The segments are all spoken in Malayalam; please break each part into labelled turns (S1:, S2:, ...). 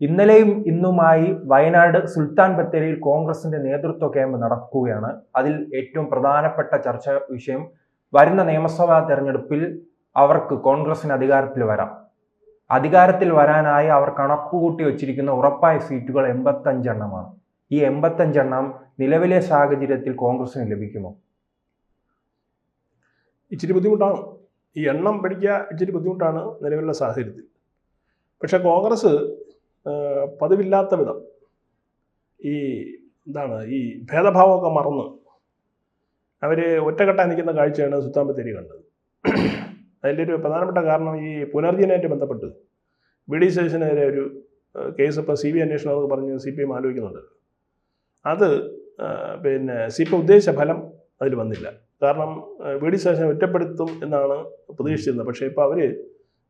S1: ഇന്നലെയും ഇന്നുമായി വയനാട് സുൽത്താൻ ബത്തേരിയിൽ കോൺഗ്രസിന്റെ നേതൃത്വ ക്യാമ്പ് നടക്കുകയാണ്. അതിൽ ഏറ്റവും പ്രധാനപ്പെട്ട ചർച്ചാ വിഷയം വരുന്ന നിയമസഭാ തെരഞ്ഞെടുപ്പിൽ അവർക്ക് കോൺഗ്രസിന് അധികാരത്തിൽ വരാം. അധികാരത്തിൽ വരാനായി അവർ കണക്കുകൂട്ടി വച്ചിരിക്കുന്ന ഉറപ്പായ സീറ്റുകൾ 85 എണ്ണമാണ്. ഈ 85 എണ്ണം നിലവിലെ സാഹചര്യത്തിൽ കോൺഗ്രസിന് ലഭിക്കുമോ?
S2: ഇച്ചിരി ബുദ്ധിമുട്ടാണ്. ഈ എണ്ണം പഠിക്കുക ഇച്ചിരി ബുദ്ധിമുട്ടാണ് നിലവിലുള്ള സാഹചര്യത്തിൽ. പക്ഷെ കോൺഗ്രസ് പതിവില്ലാത്ത വിധം ഈ ഭേദഭാവമൊക്കെ മറന്ന് അവർ ഒറ്റക്കെട്ടായി നിൽക്കുന്ന കാഴ്ചയാണ് സുൽത്താൻ ബത്തേരി കണ്ടത്. അതിൻ്റെ ഒരു പ്രധാനപ്പെട്ട കാരണം ഈ പുനർജനയായിട്ട് ബന്ധപ്പെട്ട് BD സതീശനെതിരെ ഒരു കേസ് ഇപ്പോൾ CBI അന്വേഷണം എന്നൊക്കെ പറഞ്ഞ് CPM ആലോചിക്കുന്നുണ്ട്. അത് CPM ഉദ്ദേശിച്ച ഫലം അതിൽ വന്നില്ല. കാരണം BD സതീശനെ ഒറ്റപ്പെടുത്തും എന്നാണ് പ്രതീക്ഷിച്ചിരുന്നത്. പക്ഷേ ഇപ്പോൾ അവർ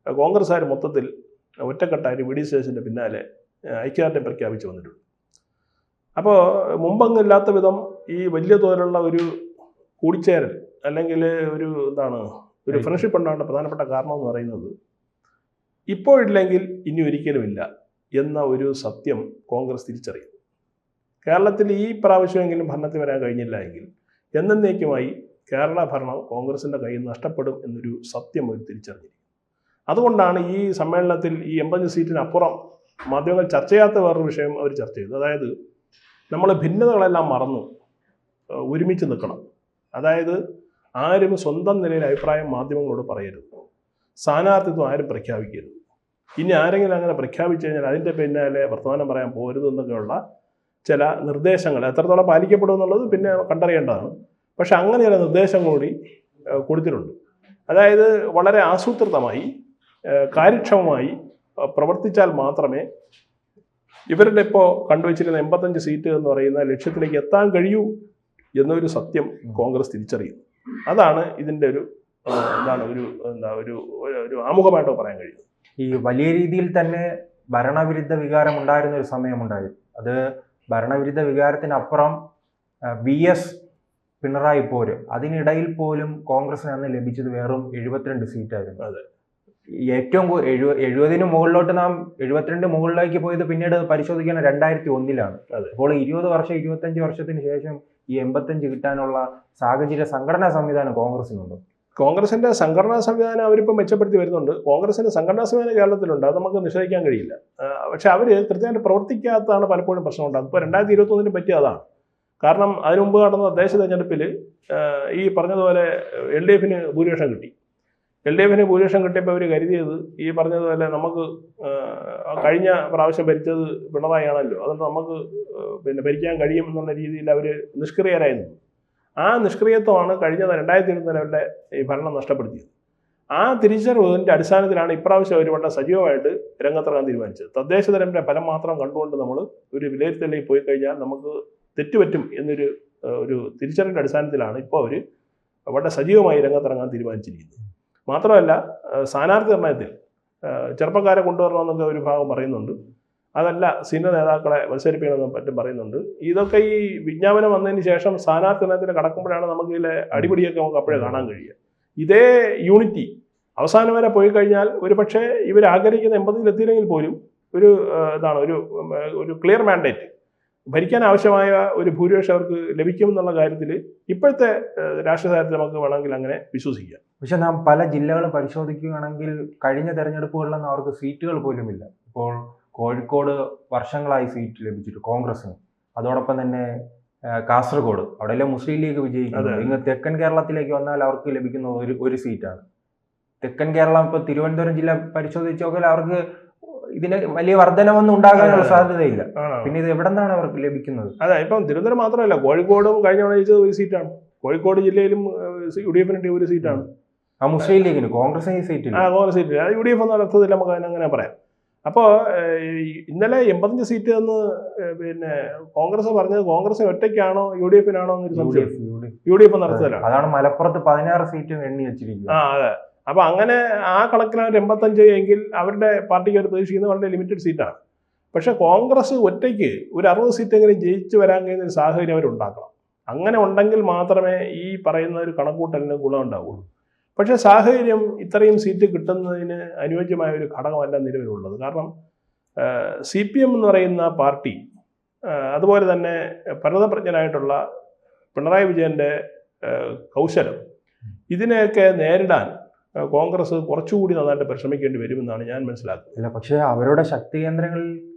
S2: കോൺഗ്രസ്സുകാർ മൊത്തത്തിൽ ഒറ്റക്കെട്ടായിട്ട് BD സതീശൻ്റെ പിന്നാലെ ഐക്യദാർഢ്യം പ്രഖ്യാപിച്ച് വന്നിട്ടുണ്ട്. അപ്പോൾ മുമ്പങ്ങില്ലാത്ത വിധം ഈ വലിയ തോതിലുള്ള ഒരു കൂടിച്ചേരൽ അല്ലെങ്കിൽ ഒരു ഫ്രണ്ട്ഷിപ്പ് ഉണ്ടാകേണ്ട പ്രധാനപ്പെട്ട കാരണം എന്ന് പറയുന്നത് ഇപ്പോഴില്ലെങ്കിൽ ഇനി ഒരിക്കലുമില്ല എന്ന ഒരു സത്യം കോൺഗ്രസ് തിരിച്ചറിയും. കേരളത്തിൽ ഈ പ്രാവശ്യമെങ്കിലും ഭരണത്തിൽ വരാൻ കഴിഞ്ഞില്ല എങ്കിൽ എന്നേക്കുമായി കേരള ഭരണം കോൺഗ്രസിൻ്റെ കയ്യിൽ നഷ്ടപ്പെടും എന്നൊരു സത്യം അവർ തിരിച്ചറിഞ്ഞിരിക്കും. അതുകൊണ്ടാണ് ഈ സമ്മേളനത്തിൽ ഈ 80 സീറ്റിനപ്പുറം മാധ്യമങ്ങൾ ചർച്ച ചെയ്യാത്ത വേറൊരു വിഷയം അവർ ചർച്ച ചെയ്തു. അതായത് നമ്മൾ ഭിന്നതകളെല്ലാം മറന്ന് ഒരുമിച്ച് നിൽക്കണം. അതായത് ആരും സ്വന്തം നിലയിൽ അഭിപ്രായം മാധ്യമങ്ങളോട് പറയരുത്, സ്ഥാനാർത്ഥിത്വം ആരും പ്രഖ്യാപിക്കരുത്, ഇനി ആരെങ്കിലും അങ്ങനെ പ്രഖ്യാപിച്ചു കഴിഞ്ഞാൽ അതിൻ്റെ പിന്നാലെ വർത്തമാനം പറയാൻ പോരുത് എന്നൊക്കെയുള്ള ചില നിർദ്ദേശങ്ങൾ എത്രത്തോളം പാലിക്കപ്പെടും എന്നുള്ളത് പിന്നെ കണ്ടറിയേണ്ടതാണ്. പക്ഷെ അങ്ങനെ ചില നിർദ്ദേശങ്ങൾ കൂടി കൊടുത്തിട്ടുണ്ട്. അതായത് വളരെ ആസൂത്രിതമായി കാര്യക്ഷമമായി പ്രവർത്തിച്ചാൽ മാത്രമേ ഇവരുടെ ഇപ്പോൾ കണ്ടുവച്ചിരുന്ന 85 സീറ്റ് എന്ന് പറയുന്ന ലക്ഷ്യത്തിലേക്ക് എത്താൻ കഴിയൂ എന്നൊരു സത്യം കോൺഗ്രസ് തിരിച്ചറിയുന്നു. അതാണ് ഇതിൻ്റെ ഒരു ആമുഖമായിട്ട് പറയാൻ കഴിയുന്നത്. ഈ
S1: വലിയ രീതിയിൽ തന്നെ ഭരണവിരുദ്ധ വികാരം ഉണ്ടായിരുന്ന ഒരു സമയമുണ്ടായി. അത് ഭരണവിരുദ്ധ വികാരത്തിനപ്പുറം VS പിണറായി പോര്, അതിനിടയിൽ പോലും കോൺഗ്രസിന് അന്ന് ലഭിച്ചത് വെറും 72 സീറ്റായിരുന്നു.
S2: അതെ,
S1: ഏറ്റവും 70 മുകളിലോട്ട് നാം 72 മുകളിലേക്ക് പോയത് പിന്നീട് പരിശോധിക്കാൻ 2001-ലാണ്. അപ്പോൾ 20 വർഷം 25 വർഷത്തിന് ശേഷം ഈ 85 കിട്ടാനുള്ള സാഹചര്യ സംഘടനാ സംവിധാനം കോൺഗ്രസിനുണ്ട്.
S2: കോൺഗ്രസിന്റെ സംഘടനാ സംവിധാനം അവരിപ്പോൾ മെച്ചപ്പെടുത്തി വരുന്നുണ്ട്. കോൺഗ്രസിന്റെ സംഘടനാ സംവിധാനം കേരളത്തിലുണ്ട്, അത് നമുക്ക് നിഷേധിക്കാൻ കഴിയില്ല. പക്ഷെ അവർ കൃത്യമായിട്ട് പ്രവർത്തിക്കാത്തതാണ് പലപ്പോഴും പ്രശ്നമുണ്ടാകുന്നത്. ഇപ്പോൾ 2021 പറ്റി അതാണ്. കാരണം അതിനു മുമ്പ് നടന്ന തദ്ദേശ തെരഞ്ഞെടുപ്പിൽ ഈ പറഞ്ഞതുപോലെ LDFന് ഭൂരിപക്ഷം കിട്ടി. LDFന് ഭൂരിപക്ഷം കിട്ടിയപ്പോൾ അവർ കരുതിയത് ഈ പറഞ്ഞതുപോലെ നമുക്ക് കഴിഞ്ഞ പ്രാവശ്യം ഭരിച്ചത് പിണറായി ആണല്ലോ, അതുകൊണ്ട് നമുക്ക് ഭരിക്കാൻ കഴിയും എന്നുള്ള രീതിയിൽ അവർ നിഷ്ക്രിയരായിരുന്നു. ആ നിഷ്ക്രിയത്വമാണ് കഴിഞ്ഞ 2021 അവരുടെ ഈ ഭരണം നഷ്ടപ്പെടുത്തിയത്. ആ തിരിച്ചറിവിൻ്റെ അടിസ്ഥാനത്തിലാണ് ഇപ്രാവശ്യം അവർ വളരെ സജീവമായിട്ട് രംഗത്തിറങ്ങാൻ തീരുമാനിച്ചത്. തദ്ദേശ തെരഞ്ഞെടുപ്പിൻ്റെ ഫലം മാത്രം കണ്ടുകൊണ്ട് നമ്മൾ ഒരു വിലയിരുത്തലിലേക്ക് പോയി കഴിഞ്ഞാൽ നമുക്ക് തെറ്റുപറ്റും എന്നൊരു തിരിച്ചറിവിൻ്റെ അടിസ്ഥാനത്തിലാണ് ഇപ്പോൾ അവർ വളരെ സജീവമായി രംഗത്തിറങ്ങാൻ തീരുമാനിച്ചിരിക്കുന്നത്. മാത്രമല്ല, സ്ഥാനാർത്ഥി നിർണയത്തിൽ ചെറുപ്പക്കാരെ കൊണ്ടുവരണമെന്നൊക്കെ ഒരു ഭാഗം പറയുന്നുണ്ട്. അതല്ല, സീനിയർ നേതാക്കളെ മത്സരിപ്പിക്കണമെന്നും പറ്റും പറയുന്നുണ്ട്. ഇതൊക്കെ ഈ വിജ്ഞാപനം വന്നതിന് ശേഷം സ്ഥാനാർത്ഥി നിർണയത്തിന് കടക്കുമ്പോഴാണ് നമുക്ക് ഇതിലെ അടിപിടിയൊക്കെ നമുക്ക് അപ്പോഴേ കാണാൻ കഴിയുക. ഇതേ യൂണിറ്റി അവസാനം വരെ പോയി കഴിഞ്ഞാൽ ഒരു പക്ഷേ ഇവർ ആഗ്രഹിക്കുന്ന 80-ൽ എത്തിയില്ലെങ്കിൽ പോലും ഒരു ക്ലിയർ മാൻഡേറ്റ് ഭരിക്കാൻ ആവശ്യമായ ഒരു ഭൂരിപക്ഷം അവർക്ക് ലഭിക്കുമെന്നുള്ള കാര്യത്തിൽ ഇപ്പോഴത്തെ രാഷ്ട്രീയ സാഹചര്യത്തിൽ നമുക്ക് വേണമെങ്കിൽ അങ്ങനെ വിശ്വസിക്കാം.
S1: പക്ഷെ നാം പല ജില്ലകളും പരിശോധിക്കുകയാണെങ്കിൽ കഴിഞ്ഞ തെരഞ്ഞെടുപ്പുകളിലൊന്നും അവർക്ക് സീറ്റുകൾ പോലും ഇല്ല. ഇപ്പോൾ കോഴിക്കോട് വർഷങ്ങളായി സീറ്റ് ലഭിച്ചിട്ട് കോൺഗ്രസിന്, അതോടൊപ്പം തന്നെ കാസർഗോഡ് അവിടെയെല്ലാം മുസ്ലിം ലീഗ് വിജയിക്കുന്നത്. ഇങ്ങ് തെക്കൻ കേരളത്തിലേക്ക് വന്നാൽ അവർക്ക് ലഭിക്കുന്ന ഒരു സീറ്റാണ്. തെക്കൻ കേരളം ഇപ്പോൾ തിരുവനന്തപുരം ജില്ല പരിശോധിച്ച് നോക്കിയാൽ അവർക്ക് ഇതിന് വലിയ വർധനമൊന്നും ഉണ്ടാകാനുള്ള സാധ്യതയില്ല. പിന്നെ ഇത് എവിടെ നിന്നാണ് അവർക്ക് ലഭിക്കുന്നത്?
S2: അതെ, ഇപ്പം തിരുവനന്തപുരം മാത്രമല്ല, കോഴിക്കോടും കഴിഞ്ഞ തവണ ജയിച്ചത് ഒരു സീറ്റാണ്. കോഴിക്കോട് ജില്ലയിലും UDF-ന് ഒരു സീറ്റാണ്.
S1: ആ മുസ്ലിം ലീഗിന് കോൺഗ്രസിന് സീറ്റില്ല.
S2: കോൺഗ്രസ് സീറ്റില്ല. അത് UDF എന്ന അർത്ഥത്തിൽ നമുക്ക് അതിനങ്ങനെ പറയാം. അപ്പോൾ ഇന്നലെ 85 സീറ്റ് എന്ന് കോൺഗ്രസ് പറഞ്ഞത് കോൺഗ്രസിന് ഒറ്റയ്ക്കാണോ UDF-നാണോ എന്നൊരു സംശയം. UDF എന്ന അർത്ഥത്തിലാണ്.
S1: അതാണ് മലപ്പുറത്ത് 16 സീറ്റ് എണ്ണി വെച്ചിരിക്കുന്നത്.
S2: അതെ. അപ്പോൾ അങ്ങനെ ആ കണക്കിനാണ് 85 എങ്കിൽ അവരുടെ പാർട്ടിക്ക് അവർ പ്രതീക്ഷിക്കുന്നത് വളരെ ലിമിറ്റഡ് സീറ്റാണ്. പക്ഷേ കോൺഗ്രസ് ഒറ്റയ്ക്ക് ഒരു 60 സീറ്റെങ്കിലും ജയിച്ചു വരാൻ കഴിയുന്ന ഒരു സാഹചര്യം അവരുണ്ടാക്കണം. അങ്ങനെ ഉണ്ടെങ്കിൽ മാത്രമേ ഈ പറയുന്ന ഒരു കണക്കൂട്ടലിന് ഗുണമുണ്ടാവുള്ളൂ. പക്ഷേ സാഹചര്യം ഇത്രയും സീറ്റ് കിട്ടുന്നതിന് അനുയോജ്യമായ ഒരു ഘടകമല്ല നിലവിലുള്ളത്. കാരണം CPM എന്ന് പറയുന്ന പാർട്ടി, അതുപോലെ തന്നെ പരിണതപ്രജ്ഞനായിട്ടുള്ള പിണറായി വിജയൻ്റെ കൗശലം, ഇതിനെയൊക്കെ നേരിടാൻ കോൺഗ്രസ് കുറച്ചുകൂടി നന്നായിട്ട് പരിശ്രമിക്കേണ്ടി വരുമെന്നാണ് ഞാൻ മനസ്സിലാക്കുന്നത്.
S1: അല്ല, പക്ഷേ അവരുടെ ശക്തി കേന്ദ്രങ്ങളിൽ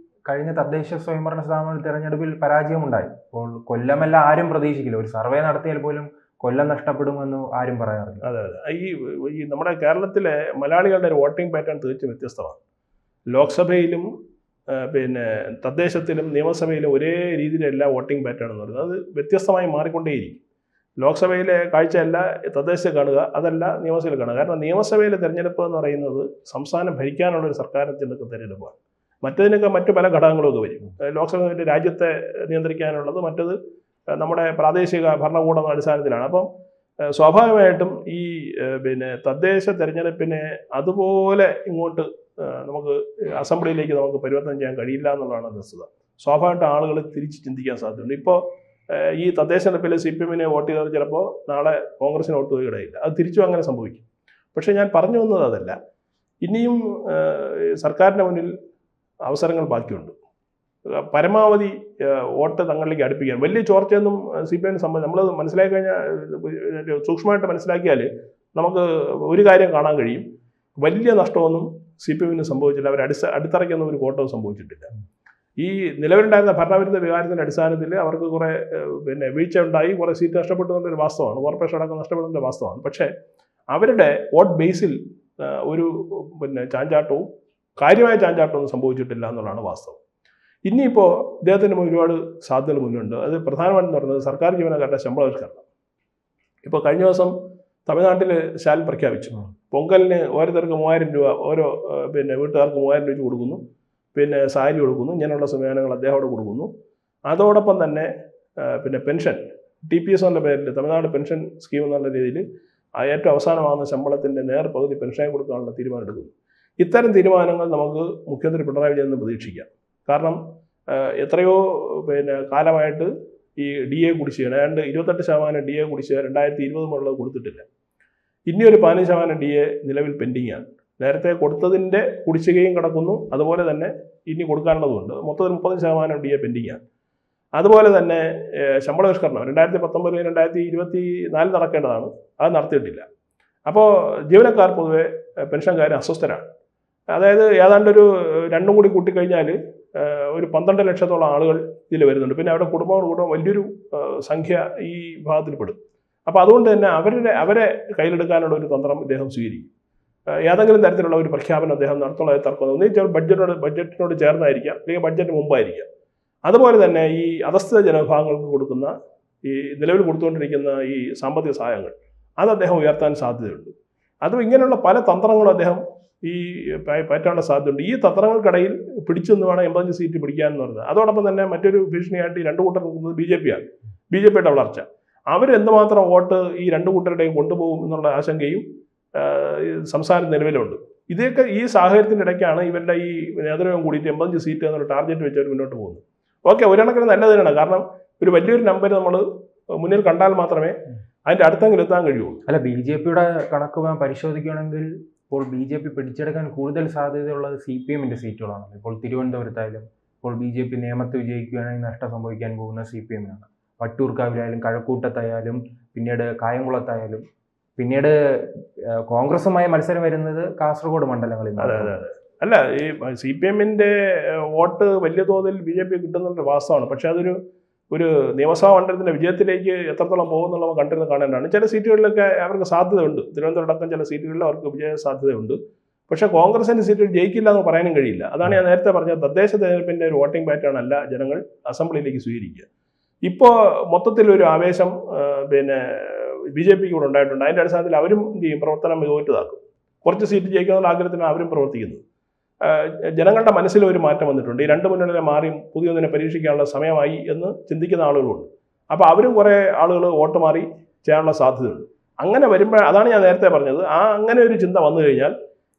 S1: കഴിഞ്ഞ തദ്ദേശ സ്വയംഭരണ സ്ഥാപന തെരഞ്ഞെടുപ്പിൽ പരാജയമുണ്ടായി. അപ്പോൾ കൊല്ലമെല്ലാം ആരും പ്രതീക്ഷിക്കില്ല. ഒരു സർവേ നടത്തിയാൽ പോലും കൊല്ലം നഷ്ടപ്പെടുമെന്ന് ആരും പറയാറില്ല.
S2: അതെ അതെ, ഈ നമ്മുടെ കേരളത്തിലെ മലയാളികളുടെ ഒരു വോട്ടിംഗ് പാറ്റേൺ തീർച്ചയായും വ്യത്യസ്തമാണ്. ലോക്സഭയിലും പിന്നെ തദ്ദേശത്തിലും നിയമസഭയിലും ഒരേ രീതിയിലല്ല വോട്ടിംഗ് പാറ്റേൺ എന്ന് പറയുന്നത്. അത് വ്യത്യസ്തമായി മാറിക്കൊണ്ടേയിരിക്കും. ലോക്സഭയിലെ കാഴ്ചയല്ല തദ്ദേശത്തിൽ കാണുക, അതല്ല നിയമസഭയിൽ കാണുക. കാരണം നിയമസഭയിലെ തെരഞ്ഞെടുപ്പ് എന്ന് പറയുന്നത് സംസ്ഥാനം ഭരിക്കാനുള്ള ഒരു സർക്കാരിനെ തെരഞ്ഞെടുപ്പാണ്. മറ്റതിനൊക്കെ മറ്റു പല ഘടകങ്ങളൊക്കെ വരും. ലോക്സഭ രാജ്യത്തെ നിയന്ത്രിക്കാനുള്ളത്, മറ്റത് നമ്മുടെ പ്രാദേശിക ഭരണകൂട അടിസ്ഥാനത്തിലാണ്. അപ്പം സ്വാഭാവികമായിട്ടും ഈ പിന്നെ തദ്ദേശ തെരഞ്ഞെടുപ്പിനെ അതുപോലെ ഇങ്ങോട്ട് നമുക്ക് അസംബ്ലിയിലേക്ക് നമുക്ക് പരിവർത്തനം ചെയ്യാൻ കഴിയില്ല എന്നുള്ളതാണ് വസ്തുത. സ്വാഭാവികമായിട്ട് ആളുകൾ തിരിച്ച് ചിന്തിക്കാൻ സാധ്യതയുണ്ട്. ഇപ്പോൾ ഈ തദ്ദേശ തെരഞ്ഞെടുപ്പിൽ CPM-നെ വോട്ട് ചെയ്തവർ ചിലപ്പോൾ നാളെ കോൺഗ്രസിന് വോട്ട് ചെയ്യുകയില്ല. അത് തിരിച്ചും അങ്ങനെ സംഭവിക്കും. പക്ഷേ ഞാൻ പറഞ്ഞു വന്നത് അതല്ല. ഇനിയും സർക്കാരിൻ്റെ മുന്നിൽ അവസരങ്ങൾ ബാക്കിയുണ്ട്. പരമാവധി വോട്ട് തങ്ങളിലേക്ക് അടുപ്പിക്കാൻ. വലിയ ചോർച്ചയൊന്നും CPM-നെ സംബന്ധിച്ച് നമ്മൾ മനസ്സിലാക്കി കഴിഞ്ഞാൽ, സൂക്ഷ്മമായിട്ട് മനസ്സിലാക്കിയാൽ നമുക്ക് ഒരു കാര്യം കാണാൻ കഴിയും. വലിയ നഷ്ടമൊന്നും CPM-ന് സംഭവിച്ചില്ല. അവർ അടിത്തറയ്ക്കൊന്നും ഒരു കോട്ടവും സംഭവിച്ചിട്ടില്ല. ഈ നിലവിലുണ്ടായിരുന്ന ഭരണവിരുദ്ധ വികാരത്തിൻ്റെ അടിസ്ഥാനത്തിൽ അവർക്ക് കുറേ പിന്നെ വീഴ്ച ഉണ്ടായി, കുറേ സീറ്റ് നഷ്ടപ്പെട്ടു എന്നുള്ളൊരു വാസ്തവമാണ്. കോർപ്പറേഷൻ അടക്കം നഷ്ടപ്പെടുന്നതിൻ്റെ വാസ്തവമാണ്. പക്ഷേ അവരുടെ വോട്ട് ബേസിൽ ഒരു പിന്നെ ചാഞ്ചാട്ടവും കാര്യമായ ചാഞ്ചാട്ടമൊന്നും സംഭവിച്ചിട്ടില്ല എന്നുള്ളതാണ് വാസ്തവം. ഇനിയിപ്പോൾ ഇദ്ദേഹത്തിന് ഒരുപാട് സാധ്യതകൾ മുന്നുണ്ട്. അത് പ്രധാനമായിട്ടും പറയുന്നത് സർക്കാർ ജീവനക്കാരുടെ ശമ്പള പരിഷ്കരണം. ഇപ്പോൾ കഴിഞ്ഞ ദിവസം തമിഴ്നാട്ടിൽ ശാൽ പ്രഖ്യാപിച്ചു. പൊങ്കലിന് ഓരോരുത്തർക്ക് 3000 രൂപ, ഓരോ പിന്നെ വീട്ടുകാർക്ക് 3000 രൂപ കൊടുക്കുന്നു, പിന്നെ സാരി കൊടുക്കുന്നു, ഇങ്ങനെയുള്ള സംവിധാനങ്ങൾ അദ്ദേഹത്തോട് കൊടുക്കുന്നു. അതോടൊപ്പം തന്നെ പിന്നെ പെൻഷൻ TPS എന്ന പേരിൽ തമിഴ്നാട് പെൻഷൻ സ്കീം എന്നുള്ള രീതിയിൽ ഏറ്റവും അവസാനമാകുന്ന ശമ്പളത്തിൻ്റെ പകുതി പെൻഷനായി കൊടുക്കാനുള്ള തീരുമാനം എടുക്കുന്നു. ഇത്തരം തീരുമാനങ്ങൾ നമുക്ക് മുഖ്യമന്ത്രി പിണറായി വിജയൻ നിന്ന് പ്രതീക്ഷിക്കാം. കാരണം എത്രയോ പിന്നെ കാലമായിട്ട് ഈ DA കുടിശ്ശിക, ഏതാണ്ട് 28% DA കുടിശ്ശിക 2020 മുതലുള്ളത് കൊടുത്തിട്ടില്ല. ഇനിയൊരു 15% DA നിലവിൽ പെൻഡിങ്ങാണ്. നേരത്തെ കൊടുത്തതിൻ്റെ കുടിശ്ശികയും കിടക്കുന്നു, അതുപോലെ തന്നെ ഇനി കൊടുക്കാനുള്ളതുണ്ട്. മൊത്തത്തിൽ 30% DA പെൻഡിങ്ങാണ്. അതുപോലെ തന്നെ ശമ്പള പരിഷ്കരണം 2019-2024 നടക്കേണ്ടതാണ്, അത് നടത്തിയിട്ടില്ല. അപ്പോൾ ജീവനക്കാർ പൊതുവെ പെൻഷൻകാർ അസ്വസ്ഥരാണ്. അതായത് ഏതാണ്ടൊരു 2 കൂടി കൂട്ടിക്കഴിഞ്ഞാൽ ഒരു 12 ലക്ഷത്തോളം ആളുകൾ ഇതിൽ വരുന്നുണ്ട്. പിന്നെ അവരുടെ കുടുംബം വലിയൊരു സംഖ്യ ഈ വിഭാഗത്തിൽ പെടും. അപ്പോൾ അതുകൊണ്ട് തന്നെ അവരെ കയ്യിലെടുക്കാനുള്ള ഒരു തന്ത്രം ഇദ്ദേഹം സ്വീകരിക്കും. ഏതെങ്കിലും തരത്തിലുള്ള ഒരു പ്രഖ്യാപനം അദ്ദേഹം നടത്തുള്ളതായി തർക്കം. ഒന്നിച്ചാൽ ബഡ്ജറ്റിനോട് ചേർന്നായിരിക്കാം, അല്ലെങ്കിൽ ബഡ്ജറ്റ് മുമ്പായിരിക്കാം. അതുപോലെ തന്നെ ഈ അധസ്ഥിത ജനവിഭാഗങ്ങൾക്ക് കൊടുക്കുന്ന ഈ നിലവിൽ കൊടുത്തുകൊണ്ടിരിക്കുന്ന ഈ സാമ്പത്തിക സഹായങ്ങൾ അത് അദ്ദേഹം ഉയർത്താൻ സാധ്യതയുണ്ട്. അതും ഇങ്ങനെയുള്ള പല തന്ത്രങ്ങളും അദ്ദേഹം ഈ പറ്റാനുള്ള സാധ്യതയുണ്ട്. ഈ തന്ത്രങ്ങൾക്കിടയിൽ പിടിച്ചു നിന്ന് വേണം 85 സീറ്റ് പിടിക്കാമെന്ന് പറഞ്ഞത്. അതോടൊപ്പം തന്നെ മറ്റൊരു ഭീഷണിയായിട്ട് ഈ 2 കൂട്ടർ നിൽക്കുന്നത് BJP-യാണ്. BJP-യുടെ വളർച്ച. അവരെന്തുമാത്രം വോട്ട് ഈ 2 കൂട്ടരുടെയും കൊണ്ടുപോകും എന്നുള്ള ആശങ്കയും സംസ്ഥാനത്ത് നിലവിലുണ്ട്. ഇതൊക്കെ ഈ സാഹചര്യത്തിൻ്റെ ഇടയ്ക്കാണ് ഇവരുടെ ഈ നേതൃത്വം കൂടിയിട്ട് 85 സീറ്റ് എന്നുള്ള ടാർഗറ്റ് വെച്ച് അവർ മുന്നോട്ട് പോകുന്നത്. ഓക്കെ, ഒരെണ്ണക്കിന് നല്ലത് തന്നെയാണ്. കാരണം ഒരു വലിയൊരു നമ്പർ നമ്മൾ മുന്നിൽ കണ്ടാൽ മാത്രമേ അതിൻ്റെ അടുത്തെങ്കിലും എത്താൻ കഴിയുള്ളൂ.
S1: അല്ല, BJP-യുടെ കണക്ക് പരിശോധിക്കുകയാണെങ്കിൽ ഇപ്പോൾ BJP പിടിച്ചെടുക്കാൻ കൂടുതൽ സാധ്യതയുള്ളത് CPM-ന്റെ സീറ്റുകളാണ്. ഇപ്പോൾ തിരുവനന്തപുരത്തായാലും ഇപ്പോൾ BJP നിയമത്ത് വിജയിക്കുകയാണെങ്കിൽ നഷ്ടം സംഭവിക്കാൻ പോകുന്ന CPM-നാണ്. വട്ടിയൂർക്കാവിലായാലും കഴക്കൂട്ടത്തായാലും പിന്നീട് കായംകുളത്തായാലും പിന്നീട് കോൺഗ്രസുമായി മത്സരം വരുന്നത് കാസർഗോഡ് മണ്ഡലങ്ങളിൽ.
S2: അല്ല, ഈ CPM-ന്റെ വോട്ട് വലിയ തോതിൽ BJP കിട്ടുന്നുള്ള വാസ്തവമാണ്. പക്ഷെ അതൊരു നിയമസഭാ മണ്ഡലത്തിൻ്റെ വിജയത്തിലേക്ക് എത്രത്തോളം പോകുന്നുള്ള കണ്ടിരുന്ന് കാണേണ്ടതാണ്. ചില സീറ്റുകളിലൊക്കെ അവർക്ക് സാധ്യതയുണ്ട്. തിരുവനന്തപുരത്തടക്കം ചില സീറ്റുകളിൽ അവർക്ക് വിജയ സാധ്യതയുണ്ട്. പക്ഷേ കോൺഗ്രസിൻ്റെ സീറ്റുകൾ ജയിക്കില്ല എന്ന് പറയാനും കഴിയില്ല. അതാണ് ഞാൻ നേരത്തെ പറഞ്ഞത്. തദ്ദേശ തെരഞ്ഞെടുപ്പിൻ്റെ ഒരു വോട്ടിംഗ് പാറ്റേൺ അല്ല ജനങ്ങൾ അസംബ്ലിയിലേക്ക് സ്വീകരിക്കുക. ഇപ്പോൾ മൊത്തത്തിലൊരു ആവേശം പിന്നെ BJP-ക്ക് കൂടെ ഉണ്ടായിട്ടുണ്ട്. അതിൻ്റെ അടിസ്ഥാനത്തിൽ അവരും എന്ത് ചെയ്യും, പ്രവർത്തനം മികവുറ്റതാക്കും. കുറച്ച് സീറ്റ് ജയിക്കാനുള്ള ആഗ്രഹത്തിനാണ് അവരും പ്രവർത്തിക്കുന്നത്. ജനങ്ങളുടെ മനസ്സിൽ ഒരു മാറ്റം വന്നിട്ടുണ്ട്. ഈ 2 മുന്നണികളെ മാറി പുതിയൊന്നിനെ പരീക്ഷിക്കാനുള്ള സമയമായി എന്ന് ചിന്തിക്കുന്ന ആളുകളുണ്ട്. അപ്പോൾ അവരും കുറേ ആളുകൾ വോട്ട് മാറി ചെയ്യാനുള്ള സാധ്യതയുണ്ട്. അങ്ങനെ വരുമ്പോൾ അതാണ് ഞാൻ നേരത്തെ പറഞ്ഞത്. അങ്ങനെ ഒരു ചിന്ത വന്നു കഴിഞ്ഞാൽ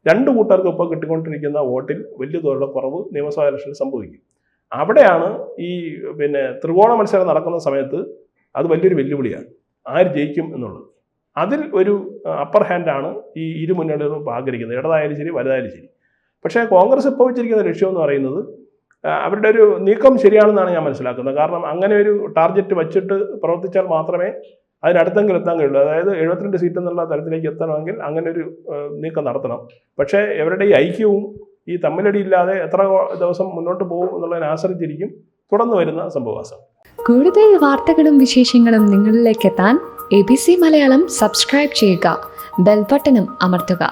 S2: 2 കൂട്ടർക്ക് ഇപ്പോൾ കിട്ടിക്കൊണ്ടിരിക്കുന്ന വോട്ടിൽ വലിയ തോതിലുള്ള കുറവ് നിയമസഭാ ഇലക്ഷനിൽ സംഭവിക്കും. അവിടെയാണ് ഈ പിന്നെ ത്രികോണ മത്സരം നടക്കുന്ന സമയത്ത് അത് വലിയൊരു വെല്ലുവിളിയാണ്. ആര് ജയിക്കും എന്നുള്ളത്. അതിൽ ഒരു അപ്പർ ഹാൻഡാണ് ഈ 2 മുന്നണികളും ഇപ്പോൾ ആഗ്രഹിക്കുന്നത്. ഇടതായാലും ശരി, വലുതായാലും ശരി. പക്ഷേ കോൺഗ്രസ് ഇപ്പോൾ വെച്ചിരിക്കുന്ന ലക്ഷ്യം എന്ന് പറയുന്നത് അവരുടെ ഒരു നീക്കം ശരിയാണെന്നാണ് ഞാൻ മനസ്സിലാക്കുന്നത്. കാരണം അങ്ങനെ ഒരു ടാർഗറ്റ് വച്ചിട്ട് പ്രവർത്തിച്ചാൽ മാത്രമേ അതിനടുത്തെങ്കിലും എത്താൻ കഴിയുള്ളൂ. അതായത് 72 സീറ്റ് എന്നുള്ള തലത്തിലേക്ക് എത്തണമെങ്കിൽ അങ്ങനെ ഒരു നീക്കം നടത്തണം. പക്ഷേ ഇവരുടെ ഈ ഐക്യവും ഈ തമ്മിലടിയില്ലാതെ എത്ര ദിവസം മുന്നോട്ട് പോകും എന്നുള്ളതിനെ ആശ്രയിച്ചിരിക്കും തുടർന്ന് വരുന്ന സംഭവവാസം.
S3: കൂടുതൽ വാർത്തകളും വിശേഷങ്ങളും നിങ്ങളിലേക്ക് എത്താൻ ABC മലയാളം സബ്സ്ക്രൈബ് ചെയ്യുക, ബെൽ ബട്ടണും അമർത്തുക.